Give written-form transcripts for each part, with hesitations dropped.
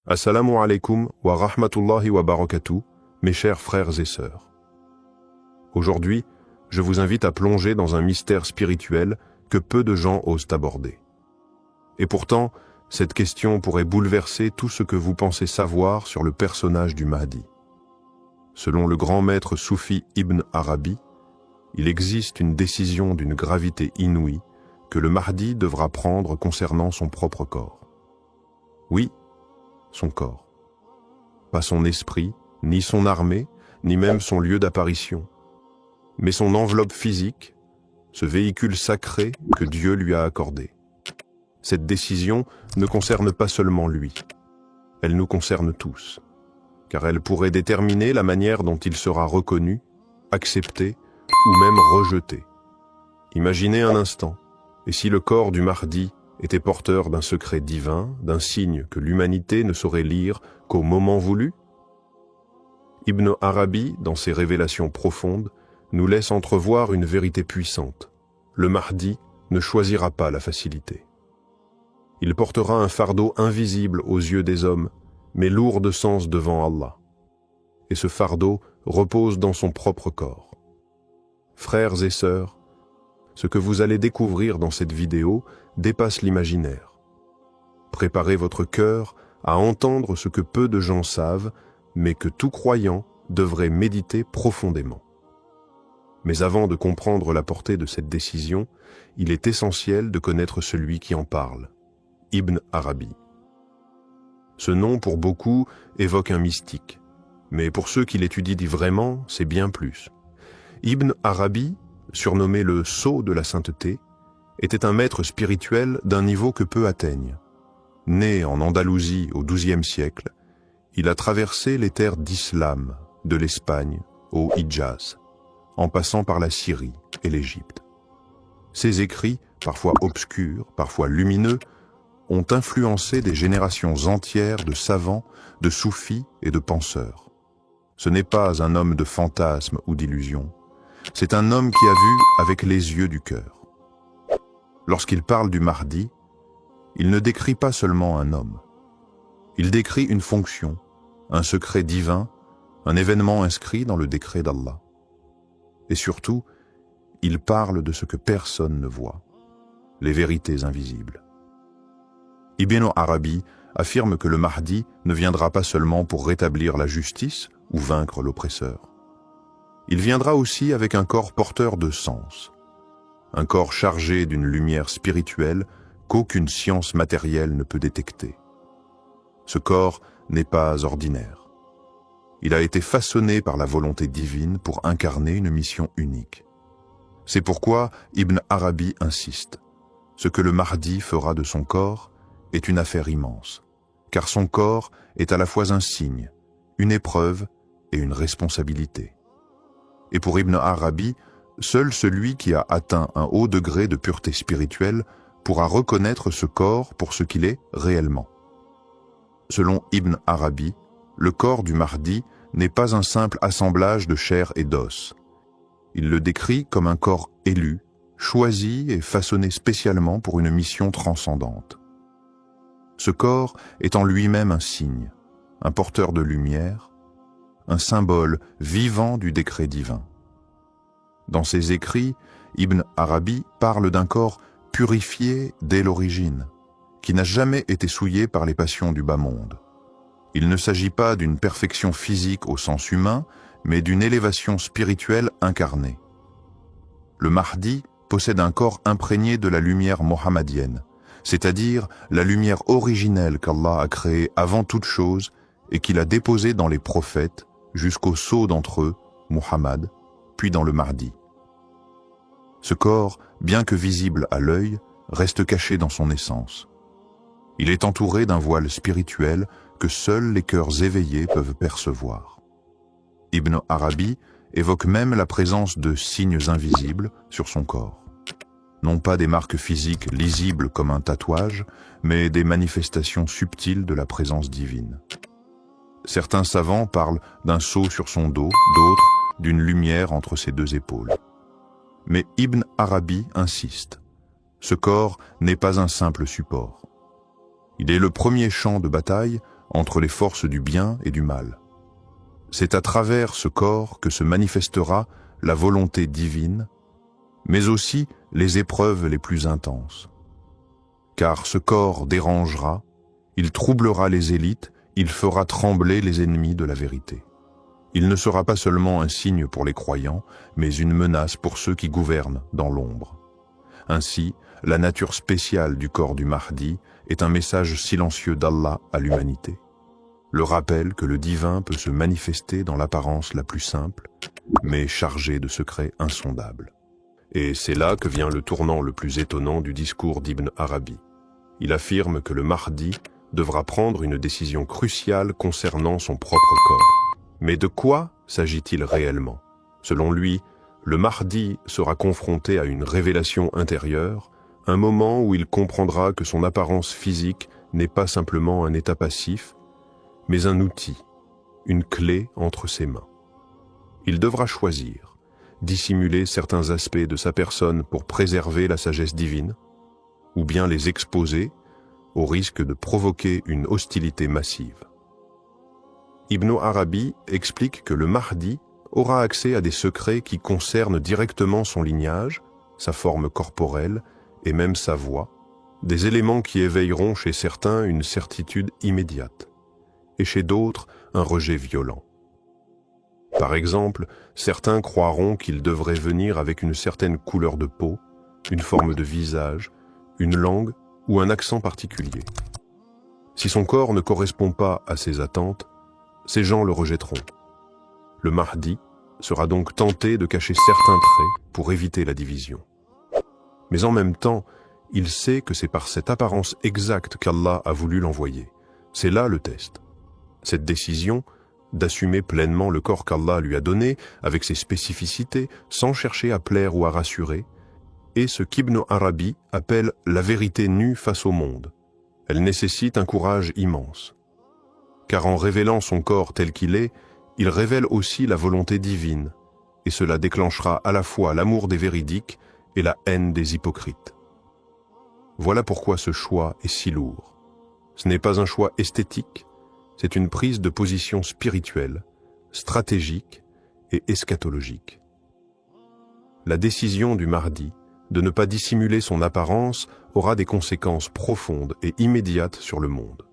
Assalamu alaikum wa rahmatullahi wa barakatuh, mes chers frères et sœurs. Aujourd'hui, je vous invite à plonger dans un mystère spirituel que peu de gens osent aborder. Et pourtant, cette question pourrait bouleverser tout ce que vous pensez savoir sur le personnage du Mahdi. Selon le grand maître soufi Ibn Arabi, il existe une décision d'une gravité inouïe que le Mahdi devra prendre concernant son propre corps. Oui, son corps. Pas son esprit, ni son armée, ni même son lieu d'apparition, mais son enveloppe physique, ce véhicule sacré que Dieu lui a accordé. Cette décision ne concerne pas seulement lui, elle nous concerne tous, car elle pourrait déterminer la manière dont il sera reconnu, accepté ou même rejeté. Imaginez un instant, et si le corps du Mahdi était porteur d'un secret divin, d'un signe que l'humanité ne saurait lire qu'au moment voulu? Ibn Arabi, dans ses révélations profondes, nous laisse entrevoir une vérité puissante. Le Mahdi ne choisira pas la facilité. Il portera un fardeau invisible aux yeux des hommes, mais lourd de sens devant Allah. Et ce fardeau repose dans son propre corps. Frères et sœurs, ce que vous allez découvrir dans cette vidéo dépasse l'imaginaire. Préparez votre cœur à entendre ce que peu de gens savent, mais que tout croyant devrait méditer profondément. Mais avant de comprendre la portée de cette décision, il est essentiel de connaître celui qui en parle, Ibn Arabi. Ce nom, pour beaucoup, évoque un mystique, mais pour ceux qui l'étudient vraiment, c'est bien plus. Ibn Arabi, surnommé le sceau de la sainteté, était un maître spirituel d'un niveau que peu atteignent. Né en Andalousie au XIIe siècle, il a traversé les terres d'islam, de l'Espagne au Hidjaz, en passant par la Syrie et l'Égypte. Ses écrits, parfois obscurs, parfois lumineux, ont influencé des générations entières de savants, de soufis et de penseurs. Ce n'est pas un homme de fantasmes ou d'illusions, c'est un homme qui a vu avec les yeux du cœur. Lorsqu'il parle du Mahdi, il ne décrit pas seulement un homme. Il décrit une fonction, un secret divin, un événement inscrit dans le décret d'Allah. Et surtout, il parle de ce que personne ne voit, les vérités invisibles. Ibn Arabi affirme que le Mahdi ne viendra pas seulement pour rétablir la justice ou vaincre l'oppresseur. Il viendra aussi avec un corps porteur de sens, un corps chargé d'une lumière spirituelle qu'aucune science matérielle ne peut détecter. Ce corps n'est pas ordinaire. Il a été façonné par la volonté divine pour incarner une mission unique. C'est pourquoi Ibn Arabi insiste. Ce que le Mahdi fera de son corps est une affaire immense, car son corps est à la fois un signe, une épreuve et une responsabilité. Et pour Ibn Arabi, seul celui qui a atteint un haut degré de pureté spirituelle pourra reconnaître ce corps pour ce qu'il est réellement. Selon Ibn Arabi, le corps du Mahdi n'est pas un simple assemblage de chair et d'os. Il le décrit comme un corps élu, choisi et façonné spécialement pour une mission transcendante. Ce corps est en lui-même un signe, un porteur de lumière, un symbole vivant du décret divin. Dans ses écrits, Ibn Arabi parle d'un corps purifié dès l'origine, qui n'a jamais été souillé par les passions du bas monde. Il ne s'agit pas d'une perfection physique au sens humain, mais d'une élévation spirituelle incarnée. Le Mahdi possède un corps imprégné de la lumière mohammadienne, c'est-à-dire la lumière originelle qu'Allah a créée avant toute chose et qu'il a déposée dans les prophètes jusqu'au sceau d'entre eux, Muhammad, puis dans le Mahdi. Ce corps, bien que visible à l'œil, reste caché dans son essence. Il est entouré d'un voile spirituel que seuls les cœurs éveillés peuvent percevoir. Ibn Arabi évoque même la présence de signes invisibles sur son corps. Non pas des marques physiques lisibles comme un tatouage, mais des manifestations subtiles de la présence divine. Certains savants parlent d'un sceau sur son dos, d'autres d'une lumière entre ses deux épaules. Mais Ibn Arabi insiste. Ce corps n'est pas un simple support. Il est le premier champ de bataille entre les forces du bien et du mal. C'est à travers ce corps que se manifestera la volonté divine, mais aussi les épreuves les plus intenses. Car ce corps dérangera, il troublera les élites, il fera trembler les ennemis de la vérité. Il ne sera pas seulement un signe pour les croyants, mais une menace pour ceux qui gouvernent dans l'ombre. Ainsi, la nature spéciale du corps du Mahdi est un message silencieux d'Allah à l'humanité. Le rappel que le divin peut se manifester dans l'apparence la plus simple, mais chargé de secrets insondables. Et c'est là que vient le tournant le plus étonnant du discours d'Ibn Arabi. Il affirme que le Mahdi devra prendre une décision cruciale concernant son propre corps. Mais de quoi s'agit-il réellement? Selon lui, le Mahdi sera confronté à une révélation intérieure, un moment où il comprendra que son apparence physique n'est pas simplement un état passif, mais un outil, une clé entre ses mains. Il devra choisir, dissimuler certains aspects de sa personne pour préserver la sagesse divine, ou bien les exposer au risque de provoquer une hostilité massive. Ibn Arabi explique que le Mahdi aura accès à des secrets qui concernent directement son lignage, sa forme corporelle et même sa voix, des éléments qui éveilleront chez certains une certitude immédiate, et chez d'autres un rejet violent. Par exemple, certains croiront qu'il devrait venir avec une certaine couleur de peau, une forme de visage, une langue ou un accent particulier. Si son corps ne correspond pas à ces attentes, ces gens le rejetteront. Le Mahdi sera donc tenté de cacher certains traits pour éviter la division. Mais en même temps, il sait que c'est par cette apparence exacte qu'Allah a voulu l'envoyer. C'est là le test. Cette décision d'assumer pleinement le corps qu'Allah lui a donné, avec ses spécificités, sans chercher à plaire ou à rassurer, est ce qu'Ibn Arabi appelle la vérité nue face au monde. Elle nécessite un courage immense. Car en révélant son corps tel qu'il est, il révèle aussi la volonté divine, et cela déclenchera à la fois l'amour des véridiques et la haine des hypocrites. Voilà pourquoi ce choix est si lourd. Ce n'est pas un choix esthétique, c'est une prise de position spirituelle, stratégique et eschatologique. La décision du Mahdi de ne pas dissimuler son apparence aura des conséquences profondes et immédiates sur le monde.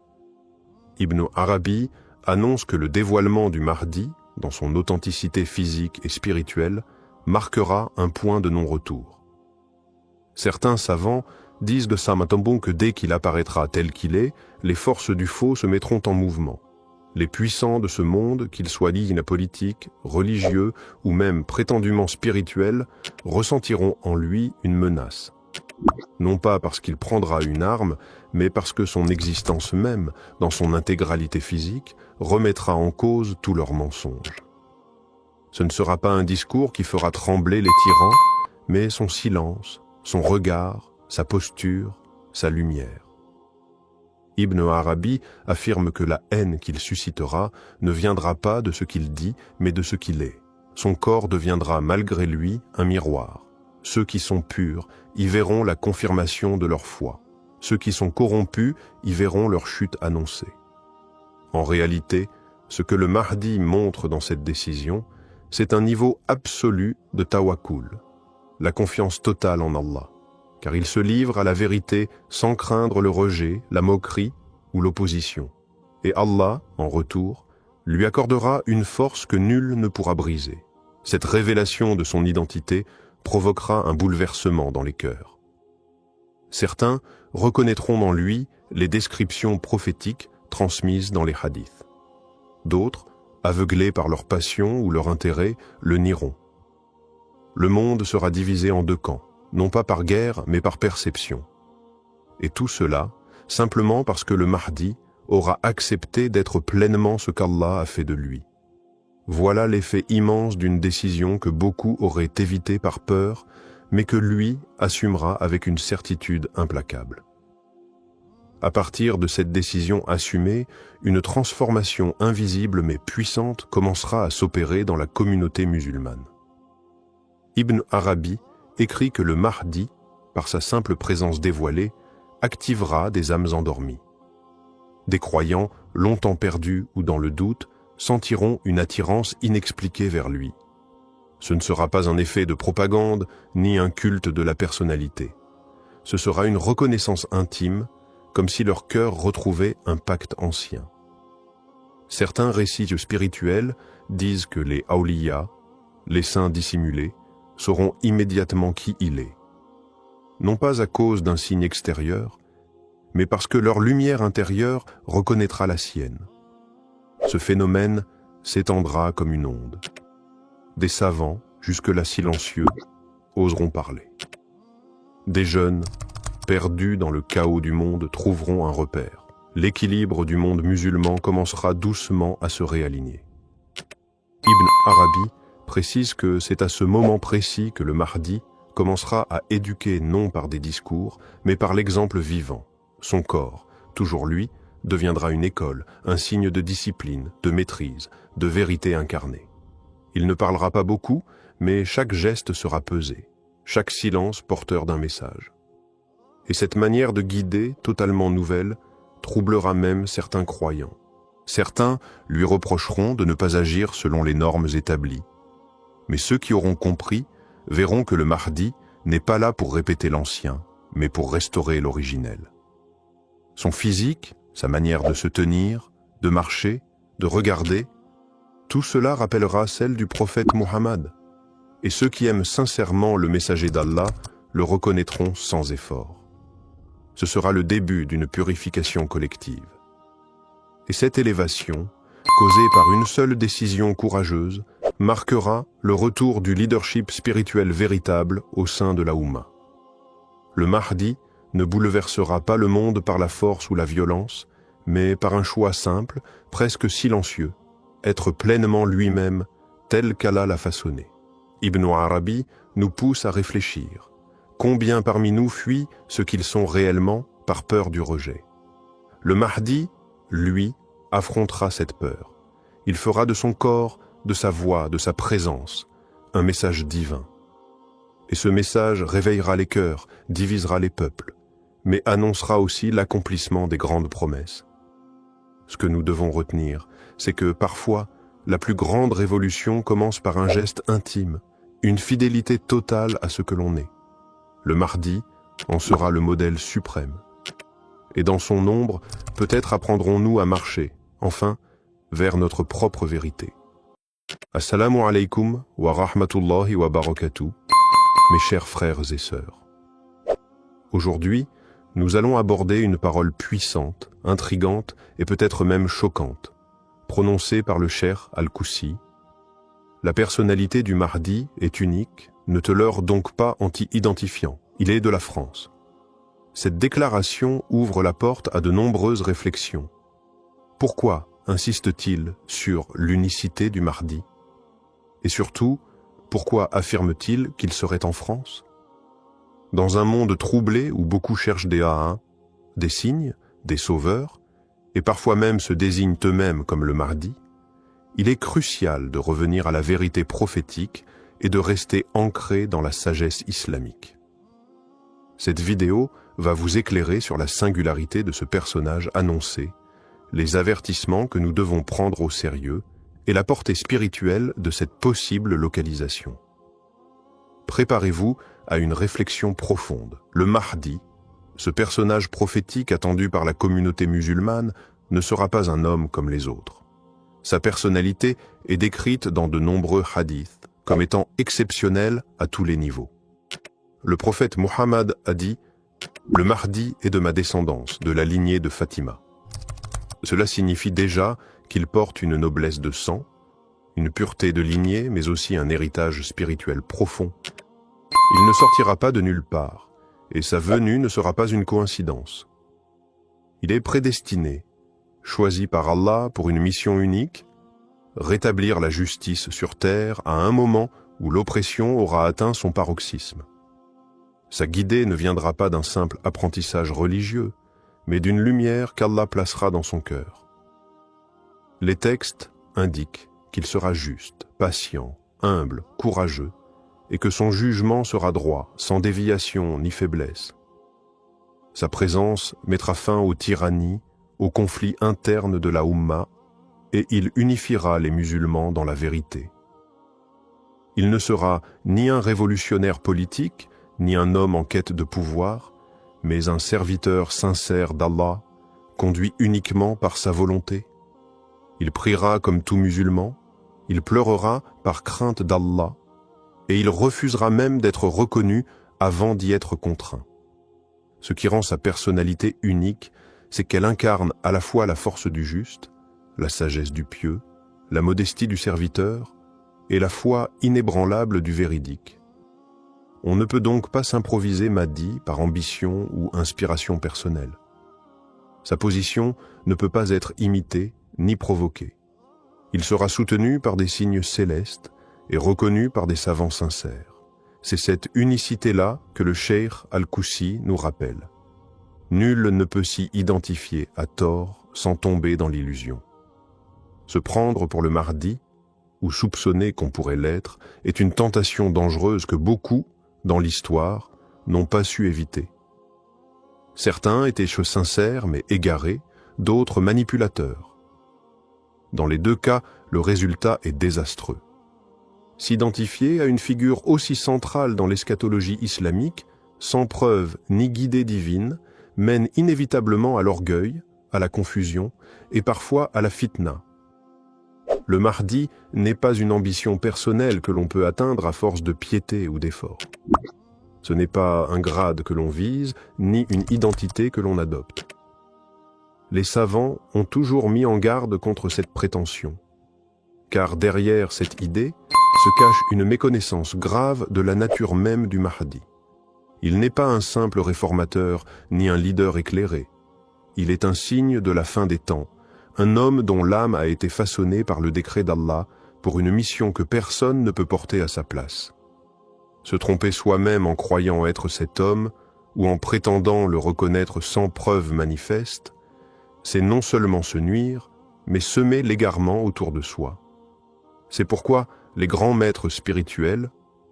Ibn Arabi annonce que le dévoilement du Mahdi, dans son authenticité physique et spirituelle, marquera un point de non-retour. Certains savants disent de Sam Atambon que dès qu'il apparaîtra tel qu'il est, les forces du faux se mettront en mouvement. Les puissants de ce monde, qu'ils soient liés politiques, religieux ou même prétendument spirituels, ressentiront en lui une menace. Non pas parce qu'il prendra une arme, mais parce que son existence même, dans son intégralité physique, remettra en cause tous leurs mensonges. Ce ne sera pas un discours qui fera trembler les tyrans, mais son silence, son regard, sa posture, sa lumière. Ibn Arabi affirme que la haine qu'il suscitera ne viendra pas de ce qu'il dit, mais de ce qu'il est. Son corps deviendra malgré lui un miroir. Ceux qui sont purs y verront la confirmation de leur foi. Ceux qui sont corrompus y verront leur chute annoncée. En réalité, ce que le Mahdi montre dans cette décision, c'est un niveau absolu de tawakkul, la confiance totale en Allah, car il se livre à la vérité sans craindre le rejet, la moquerie ou l'opposition. Et Allah, en retour, lui accordera une force que nul ne pourra briser. Cette révélation de son identité provoquera un bouleversement dans les cœurs. Certains reconnaîtront dans lui les descriptions prophétiques transmises dans les hadiths. D'autres, aveuglés par leur passion ou leur intérêt, le nieront. Le monde sera divisé en deux camps, non pas par guerre, mais par perception. Et tout cela, simplement parce que le Mahdi aura accepté d'être pleinement ce qu'Allah a fait de lui. Voilà l'effet immense d'une décision que beaucoup auraient évitée par peur, mais que lui assumera avec une certitude implacable. À partir de cette décision assumée, une transformation invisible mais puissante commencera à s'opérer dans la communauté musulmane. Ibn Arabi écrit que le Mahdi, par sa simple présence dévoilée, activera des âmes endormies. Des croyants, longtemps perdus ou dans le doute, sentiront une attirance inexpliquée vers lui. Ce ne sera pas un effet de propagande, ni un culte de la personnalité. Ce sera une reconnaissance intime, comme si leur cœur retrouvait un pacte ancien. Certains récits spirituels disent que les awliya, les saints dissimulés, sauront immédiatement qui il est. Non pas à cause d'un signe extérieur, mais parce que leur lumière intérieure reconnaîtra la sienne. Ce phénomène s'étendra comme une onde. Des savants, jusque-là silencieux, oseront parler. Des jeunes, perdus dans le chaos du monde, trouveront un repère. L'équilibre du monde musulman commencera doucement à se réaligner. Ibn Arabi précise que c'est à ce moment précis que le Mahdi commencera à éduquer non par des discours, mais par l'exemple vivant. Son corps, toujours lui, deviendra une école, un signe de discipline, de maîtrise, de vérité incarnée. Il ne parlera pas beaucoup, mais chaque geste sera pesé, chaque silence porteur d'un message. Et cette manière de guider, totalement nouvelle, troublera même certains croyants. Certains lui reprocheront de ne pas agir selon les normes établies. Mais ceux qui auront compris verront que le Mahdi n'est pas là pour répéter l'ancien, mais pour restaurer l'originel. Son physique, sa manière de se tenir, de marcher, de regarder, tout cela rappellera celle du prophète Muhammad. Et ceux qui aiment sincèrement le messager d'Allah le reconnaîtront sans effort. Ce sera le début d'une purification collective. Et cette élévation, causée par une seule décision courageuse, marquera le retour du leadership spirituel véritable au sein de la Oumma. Le Mahdi ne bouleversera pas le monde par la force ou la violence, mais par un choix simple, presque silencieux, être pleinement lui-même, tel qu'Allah l'a façonné. Ibn Arabi nous pousse à réfléchir. Combien parmi nous fuient ce qu'ils sont réellement par peur du rejet? Le Mahdi, lui, affrontera cette peur. Il fera de son corps, de sa voix, de sa présence, un message divin. Et ce message réveillera les cœurs, divisera les peuples, mais annoncera aussi l'accomplissement des grandes promesses. Ce que nous devons retenir, c'est que parfois, la plus grande révolution commence par un geste intime, une fidélité totale à ce que l'on est. Le Mahdi en sera le modèle suprême. Et dans son ombre, peut-être apprendrons-nous à marcher, enfin, vers notre propre vérité. Assalamu alaikum wa rahmatullahi wa barakatuh, mes chers frères et sœurs. Aujourd'hui, nous allons aborder une parole puissante, intrigante et peut-être même choquante, prononcée par le cheikh Al-Koussi. La personnalité du Mahdi est unique, ne te leurre donc pas anti-identifiant, il est de la France. Cette déclaration ouvre la porte à de nombreuses réflexions. Pourquoi insiste-t-il sur l'unicité du Mahdi? Et surtout, pourquoi affirme-t-il qu'il serait en France? Dans un monde troublé où beaucoup cherchent des A1, des signes, des sauveurs, et parfois même se désignent eux-mêmes comme le Mahdi, il est crucial de revenir à la vérité prophétique et de rester ancré dans la sagesse islamique. Cette vidéo va vous éclairer sur la singularité de ce personnage annoncé, les avertissements que nous devons prendre au sérieux et la portée spirituelle de cette possible localisation. Préparez-vous à une réflexion profonde. Le Mahdi, ce personnage prophétique attendu par la communauté musulmane, ne sera pas un homme comme les autres. Sa personnalité est décrite dans de nombreux hadiths comme étant exceptionnelle à tous les niveaux. Le prophète Muhammad a dit « Le Mahdi est de ma descendance, de la lignée de Fatima ». Cela signifie déjà qu'il porte une noblesse de sang, une pureté de lignée, mais aussi un héritage spirituel profond. Il ne sortira pas de nulle part, et sa venue ne sera pas une coïncidence. Il est prédestiné, choisi par Allah pour une mission unique, rétablir la justice sur terre à un moment où l'oppression aura atteint son paroxysme. Sa guidée ne viendra pas d'un simple apprentissage religieux, mais d'une lumière qu'Allah placera dans son cœur. Les textes indiquent qu'il sera juste, patient, humble, courageux, et que son jugement sera droit, sans déviation ni faiblesse. Sa présence mettra fin aux tyrannies, aux conflits internes de la Oumma et il unifiera les musulmans dans la vérité. Il ne sera ni un révolutionnaire politique, ni un homme en quête de pouvoir, mais un serviteur sincère d'Allah, conduit uniquement par sa volonté. Il priera comme tout musulman, il pleurera par crainte d'Allah, et il refusera même d'être reconnu avant d'y être contraint. Ce qui rend sa personnalité unique, c'est qu'elle incarne à la fois la force du juste, la sagesse du pieux, la modestie du serviteur et la foi inébranlable du véridique. On ne peut donc pas s'improviser Mahdi par ambition ou inspiration personnelle. Sa position ne peut pas être imitée ni provoquée. Il sera soutenu par des signes célestes et reconnu par des savants sincères. C'est cette unicité-là que le cheikh Al-Koussi nous rappelle. Nul ne peut s'y identifier à tort sans tomber dans l'illusion. Se prendre pour le Mahdi, ou soupçonner qu'on pourrait l'être, est une tentation dangereuse que beaucoup, dans l'histoire, n'ont pas su éviter. Certains étaient sincères mais égarés, d'autres manipulateurs. Dans les deux cas, le résultat est désastreux. S'identifier à une figure aussi centrale dans l'eschatologie islamique, sans preuve ni guidée divine, mène inévitablement à l'orgueil, à la confusion et parfois à la fitna. Le Mahdi n'est pas une ambition personnelle que l'on peut atteindre à force de piété ou d'effort. Ce n'est pas un grade que l'on vise, ni une identité que l'on adopte. Les savants ont toujours mis en garde contre cette prétention, car derrière cette idée se cache une méconnaissance grave de la nature même du Mahdi. Il n'est pas un simple réformateur, ni un leader éclairé. Il est un signe de la fin des temps, un homme dont l'âme a été façonnée par le décret d'Allah pour une mission que personne ne peut porter à sa place. Se tromper soi-même en croyant être cet homme, ou en prétendant le reconnaître sans preuve manifeste, c'est non seulement se nuire, mais semer l'égarement autour de soi. C'est pourquoi les grands maîtres spirituels,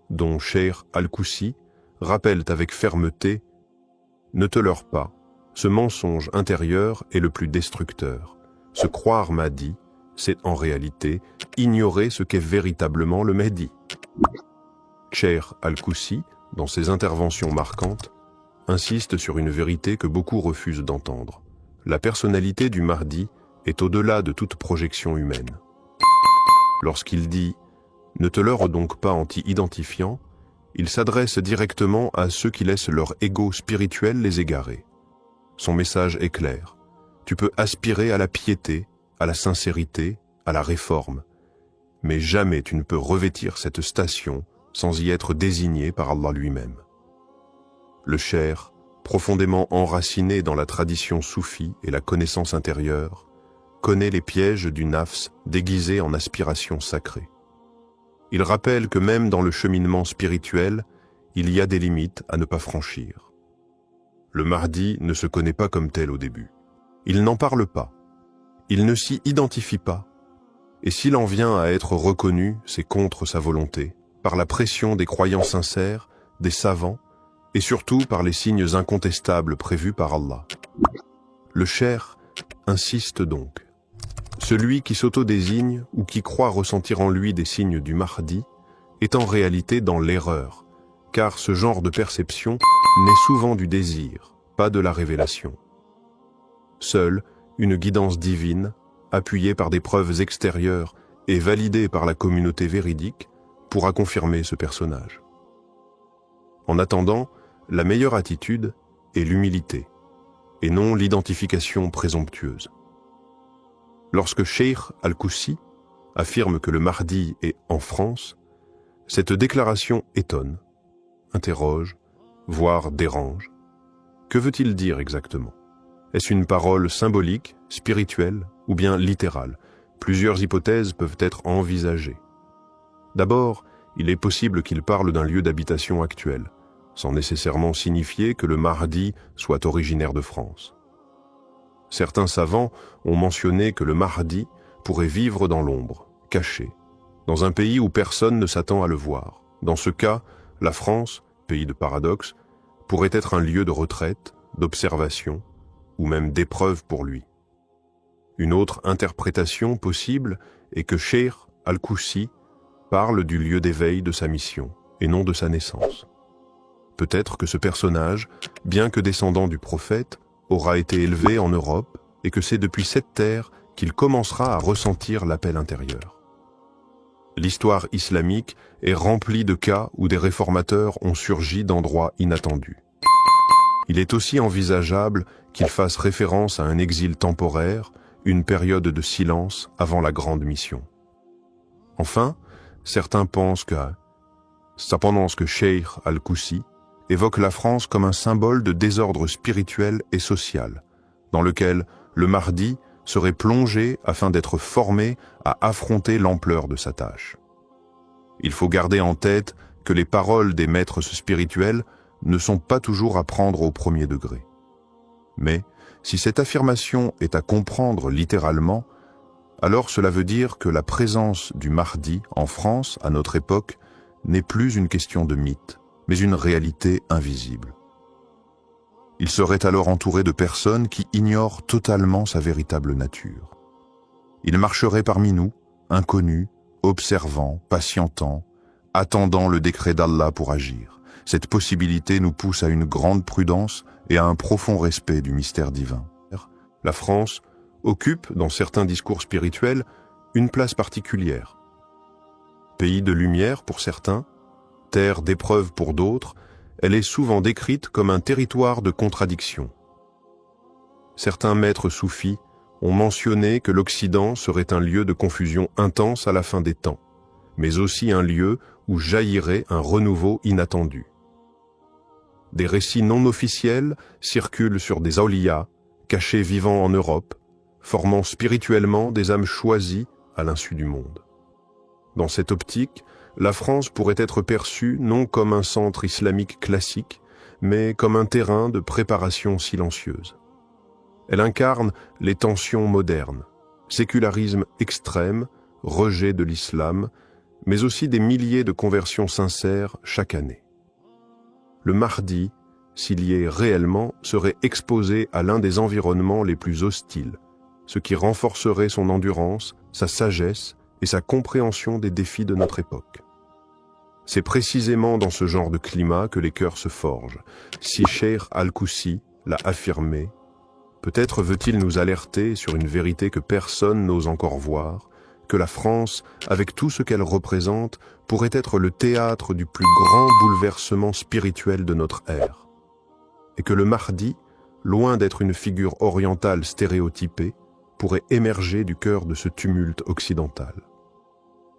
dont Cheikh Al-Koussi, rappellent avec fermeté « Ne te leurre pas, ce mensonge intérieur est le plus destructeur. Se croire Mahdi, c'est en réalité ignorer ce qu'est véritablement le Mehdi. » Cheikh Al-Koussi, dans ses interventions marquantes, insiste sur une vérité que beaucoup refusent d'entendre. La personnalité du Mahdi est au-delà de toute projection humaine. Lorsqu'il dit « Ne te leurre donc pas anti-identifiant », il s'adresse directement à ceux qui laissent leur ego spirituel les égarer. Son message est clair. Tu peux aspirer à la piété, à la sincérité, à la réforme, mais jamais tu ne peux revêtir cette station sans y être désigné par Allah lui-même. Le cheikh, profondément enraciné dans la tradition soufie et la connaissance intérieure, connaît les pièges du nafs déguisé en aspiration sacrée. Il rappelle que même dans le cheminement spirituel, il y a des limites à ne pas franchir. Le Mahdi ne se connaît pas comme tel au début. Il n'en parle pas. Il ne s'y identifie pas. Et s'il en vient à être reconnu, c'est contre sa volonté, par la pression des croyants sincères, des savants, et surtout par les signes incontestables prévus par Allah. Le cheikh insiste donc. Celui qui s'auto-désigne ou qui croit ressentir en lui des signes du Mahdi est en réalité dans l'erreur, car ce genre de perception naît souvent du désir, pas de la révélation. Seule une guidance divine, appuyée par des preuves extérieures et validée par la communauté véridique, pourra confirmer ce personnage. En attendant, la meilleure attitude est l'humilité, et non l'identification présomptueuse. Lorsque Cheikh Al-Koussi affirme que le Mahdi est en France, cette déclaration étonne, interroge, voire dérange. Que veut-il dire exactement? Est-ce une parole symbolique, spirituelle ou bien littérale? Plusieurs hypothèses peuvent être envisagées. D'abord, il est possible qu'il parle d'un lieu d'habitation actuel, sans nécessairement signifier que le Mahdi soit originaire de France. Certains savants ont mentionné que le Mahdi pourrait vivre dans l'ombre, caché, dans un pays où personne ne s'attend à le voir. Dans ce cas, la France, pays de paradoxe, pourrait être un lieu de retraite, d'observation ou même d'épreuve pour lui. Une autre interprétation possible est que Cheikh Al-Koussi parle du lieu d'éveil de sa mission, et non de sa naissance. Peut-être que ce personnage, bien que descendant du prophète, aura été élevé en Europe, et que c'est depuis cette terre qu'il commencera à ressentir l'appel intérieur. L'histoire islamique est remplie de cas où des réformateurs ont surgi d'endroits inattendus. Il est aussi envisageable qu'il fasse référence à un exil temporaire, une période de silence avant la grande mission. Enfin, certains pensent que Cheikh Al-Koussi évoque la France comme un symbole de désordre spirituel et social, dans lequel le Mahdi serait plongé afin d'être formé à affronter l'ampleur de sa tâche. Il faut garder en tête que les paroles des maîtres spirituels ne sont pas toujours à prendre au premier degré. Mais, si cette affirmation est à comprendre littéralement, alors cela veut dire que la présence du Mahdi en France, à notre époque, n'est plus une question de mythe, mais une réalité invisible. Il serait alors entouré de personnes qui ignorent totalement sa véritable nature. Il marcherait parmi nous, inconnu, observant, patientant, attendant le décret d'Allah pour agir. Cette possibilité nous pousse à une grande prudence et à un profond respect du mystère divin. La France occupe, dans certains discours spirituels, une place particulière. Pays de lumière pour certains, terre d'épreuve pour d'autres, elle est souvent décrite comme un territoire de contradictions. Certains maîtres soufis ont mentionné que l'Occident serait un lieu de confusion intense à la fin des temps, mais aussi un lieu où jaillirait un renouveau inattendu. Des récits non officiels circulent sur des awliyas, cachés vivant en Europe, formant spirituellement des âmes choisies à l'insu du monde. Dans cette optique, la France pourrait être perçue non comme un centre islamique classique, mais comme un terrain de préparation silencieuse. Elle incarne les tensions modernes, sécularisme extrême, rejet de l'islam, mais aussi des milliers de conversions sincères chaque année. Le Mahdi, s'il y est réellement, serait exposé à l'un des environnements les plus hostiles, ce qui renforcerait son endurance, sa sagesse et sa compréhension des défis de notre époque. C'est précisément dans ce genre de climat que les cœurs se forgent. Si Cheikh Al-Koussi l'a affirmé, peut-être veut-il nous alerter sur une vérité que personne n'ose encore voir, que la France, avec tout ce qu'elle représente, pourrait être le théâtre du plus grand bouleversement spirituel de notre ère. Et que le Mahdi, loin d'être une figure orientale stéréotypée, pourrait émerger du cœur de ce tumulte occidental.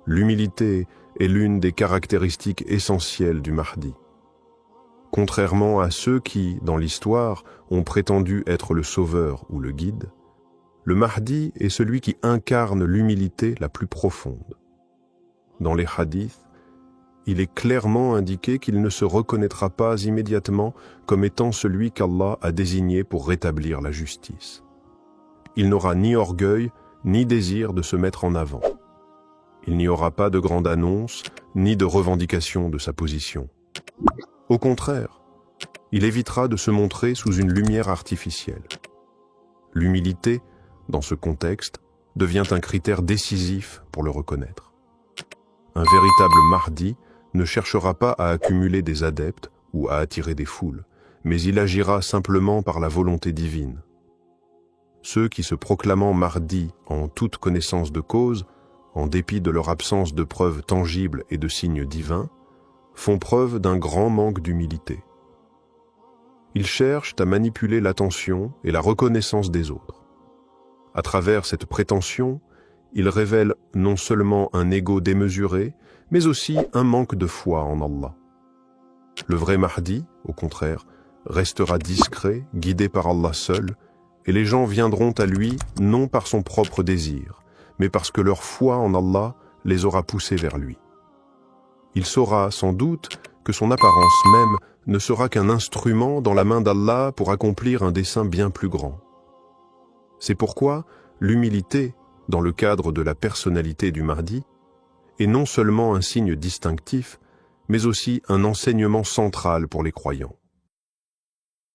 L'humilité est l'une des caractéristiques essentielles du Mahdi. Contrairement à ceux qui, dans l'histoire, ont prétendu être le sauveur ou le guide, le Mahdi est celui qui incarne l'humilité la plus profonde. Dans les hadiths, il est clairement indiqué qu'il ne se reconnaîtra pas immédiatement comme étant celui qu'Allah a désigné pour rétablir la justice. Il n'aura ni orgueil, ni désir de se mettre en avant. Il n'y aura pas de grande annonce, ni de revendication de sa position. Au contraire, il évitera de se montrer sous une lumière artificielle. L'humilité, dans ce contexte, devient un critère décisif pour le reconnaître. Un véritable Mahdi ne cherchera pas à accumuler des adeptes ou à attirer des foules, mais il agira simplement par la volonté divine. Ceux qui se proclamant Mahdi en toute connaissance de cause, en dépit de leur absence de preuves tangibles et de signes divins, font preuve d'un grand manque d'humilité. Ils cherchent à manipuler l'attention et la reconnaissance des autres. À travers cette prétention, ils révèlent non seulement un ego démesuré, mais aussi un manque de foi en Allah. Le vrai Mahdi, au contraire, restera discret, guidé par Allah seul, et les gens viendront à lui non par son propre désir, mais parce que leur foi en Allah les aura poussés vers lui. Il saura sans doute que son apparence même ne sera qu'un instrument dans la main d'Allah pour accomplir un dessein bien plus grand. C'est pourquoi l'humilité, dans le cadre de la personnalité du Mahdi, est non seulement un signe distinctif, mais aussi un enseignement central pour les croyants.